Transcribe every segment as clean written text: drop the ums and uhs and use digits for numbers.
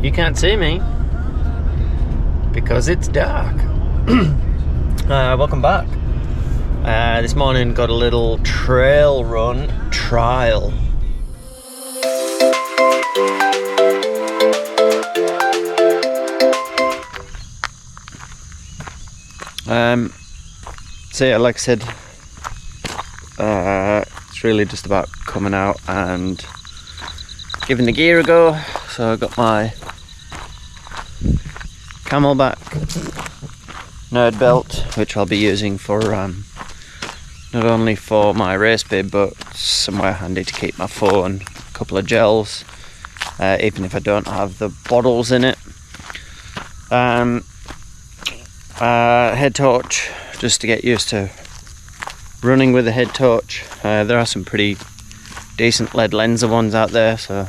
You can't see me because it's dark. Welcome back. This morning got a little trail run trial. So yeah, like I said, it's really just about coming out and giving the gear a go. So I got my Camelback nerd belt, which I'll be using for not only for my race bib, but somewhere handy to keep my phone, a couple of gels, even if I don't have the bottles in it. Head torch, just to get used to running with a head torch. There are some pretty decent lead lenser ones out there, so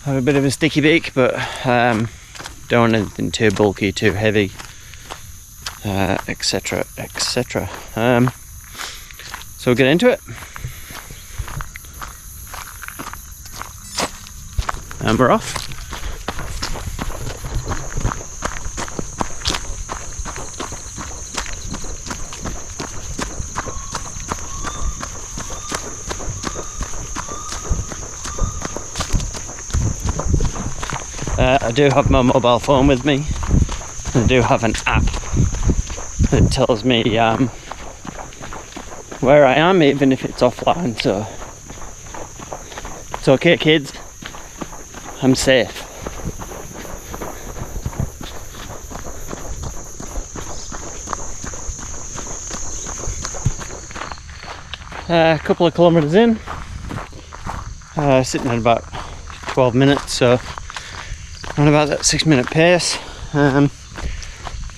I have a bit of a sticky beak, but don't want anything too bulky, too heavy, etc, etc. So we'll get into it, and we're off. I do have my mobile phone with me. I do have an app that tells me where I am, even if it's offline, so it's okay, kids, I'm safe. A couple of kilometres in, sitting at about 12 minutes, so on about that 6-minute pace. A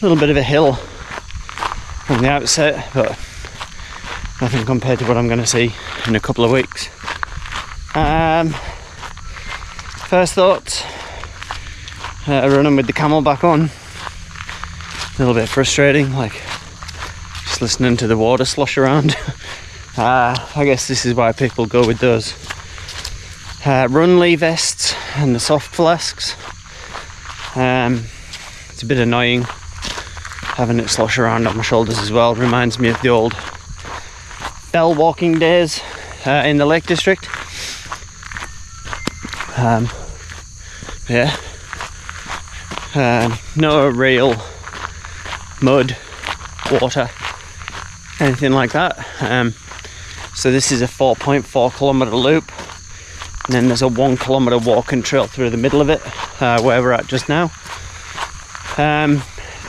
little bit of a hill from the outset, but nothing compared to what I'm going to see in a couple of weeks. First thoughts, running with the Camelback on, a little bit frustrating, like just listening to the water slosh around. I guess this is why people go with those Runley vests and the soft flasks. It's a bit annoying having it slosh around on my shoulders as well. Reminds me of the old bell walking days in the Lake District. No real mud, water, anything like that. So this is a 4.4 kilometre loop, and then there's a 1 kilometre walking trail through the middle of it, where we're at just now.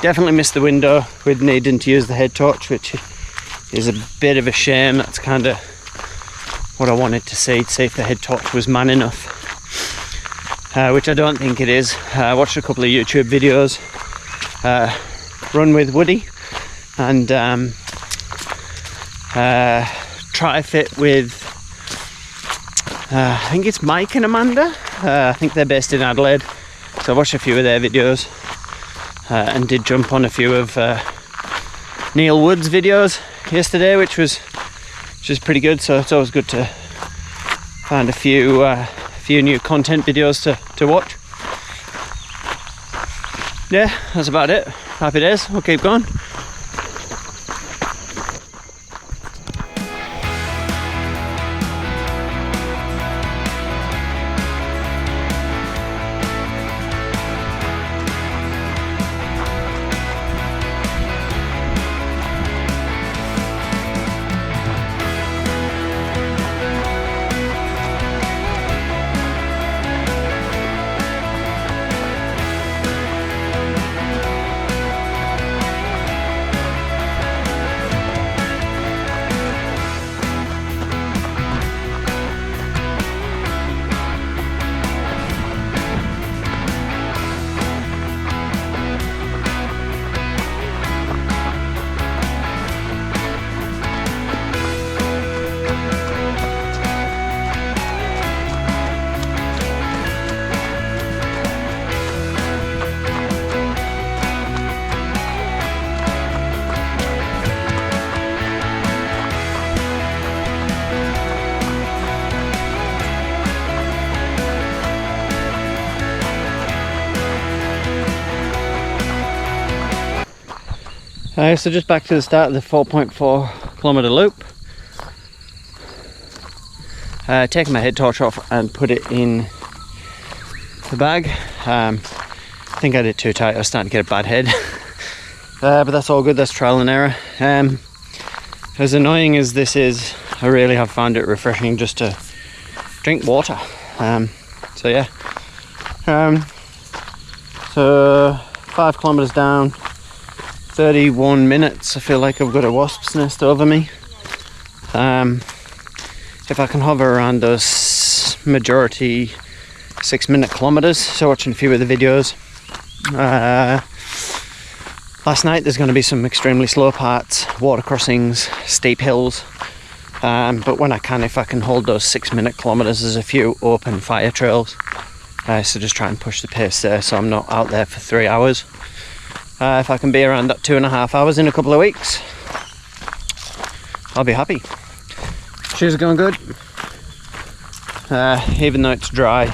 Definitely missed the window with needing to use the head torch, which is a bit of a shame. That's kind of what I wanted to see if the head torch was man enough, which I don't think it is. I watched a couple of YouTube videos, Run with Woody and Try Fit with I think it's Mike and Amanda. I think they're based in Adelaide, so I watched a few of their videos and did jump on a few of Neil Wood's videos yesterday, which was pretty good. So it's always good to find a few new content videos to watch. Yeah, that's about it. Happy days. We'll keep going. So just back to the start of the 4.4 kilometre loop. Taking my head torch off and put it in the bag. I think I did too tight, I was starting to get a bad head. But that's all good, that's trial and error. As annoying as this is, I really have found it refreshing just to drink water. So yeah. So 5 kilometres down, 31 minutes. I feel like I've got a wasp's nest over me. If I can hover around those majority 6-minute kilometres, so watching a few of the videos. Last night there's going to be some extremely slow parts, water crossings, steep hills, but when I can, if I can hold those 6-minute kilometres, there's a few open fire trails, so just try and push the pace there so I'm not out there for 3 hours. If I can be around that 2.5 hours in a couple of weeks, I'll be happy. Shoes are going good, even though it's dry,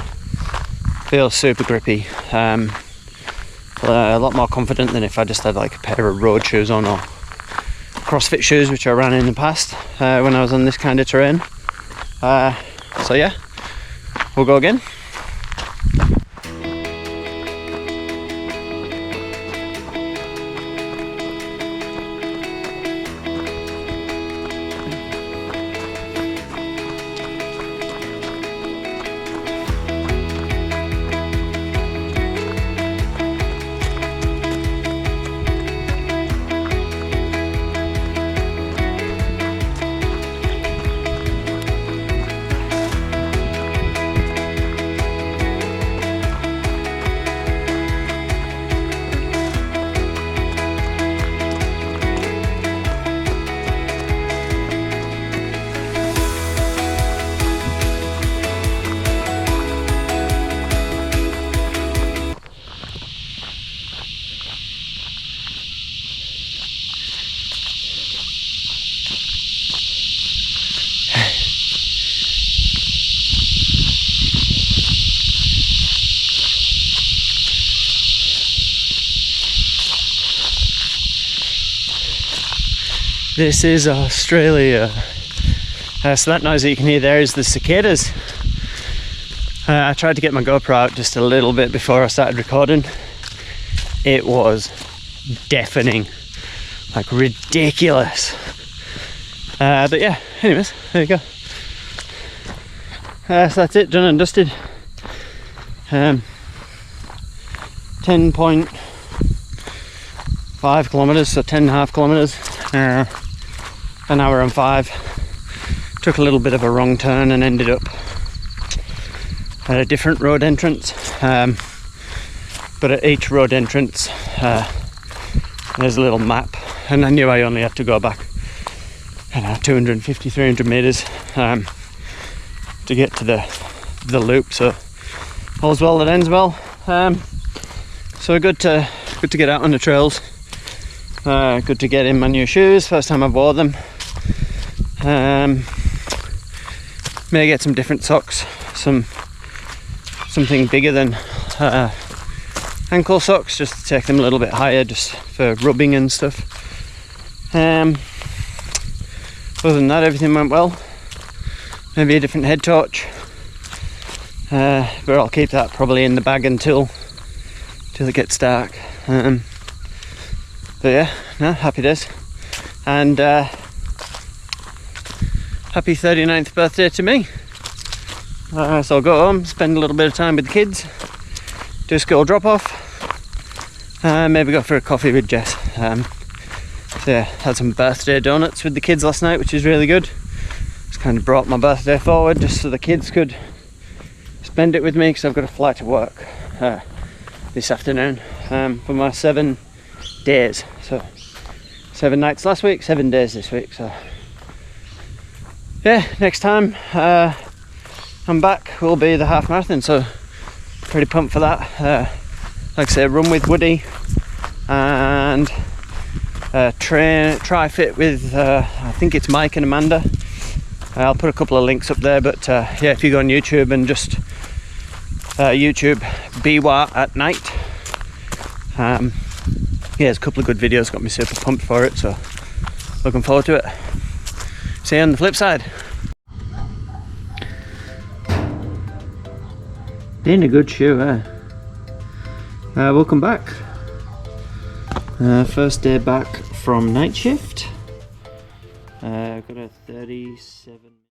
feels super grippy. A lot more confident than if I just had like a pair of road shoes on or CrossFit shoes, which I ran in the past when I was on this kind of terrain. So yeah, we'll go again. This is Australia. So that noise that you can hear there is the cicadas. I tried to get my GoPro out just a little bit before I started recording. It was deafening, like ridiculous. But yeah, anyways, there you go. So that's it, done and dusted. 10.5 kilometres, so 10.5 kilometres. An hour and 5. Took a little bit of a wrong turn and ended up at a different road entrance. But at each road entrance, there's a little map, and I knew I only had to go back 250, 300 meters to get to the loop. So all's well that ends well. So good to get out on the trails. Good to get in my new shoes, first time I've wore them. May get some different socks, something bigger than ankle socks, just to take them a little bit higher, just for rubbing and stuff. Other than that, everything went well. Maybe a different head torch, but I'll keep that probably in the bag until it gets dark. But yeah, no, happy days. And happy 39th birthday to me. So I'll go home, spend a little bit of time with the kids, do a school drop off, maybe go for a coffee with Jess. So yeah, had some birthday donuts with the kids last night, which is really good. Just kind of brought my birthday forward just so the kids could spend it with me, because I've got a flight to work this afternoon for my 7 days. So 7 nights last week, 7 days this week. So yeah, next time I'm back will be the half marathon, so pretty pumped for that. Like I say, run with Woody and try fit with I think it's Mike and Amanda. I'll put a couple of links up there, but yeah, if you go on YouTube and just YouTube BWA at night, Yeah, there's a couple of good videos, got me super pumped for it, so looking forward to it. See you on the flip side. Ain't a good shoe, eh? Welcome back. First day back from night shift. Got a 37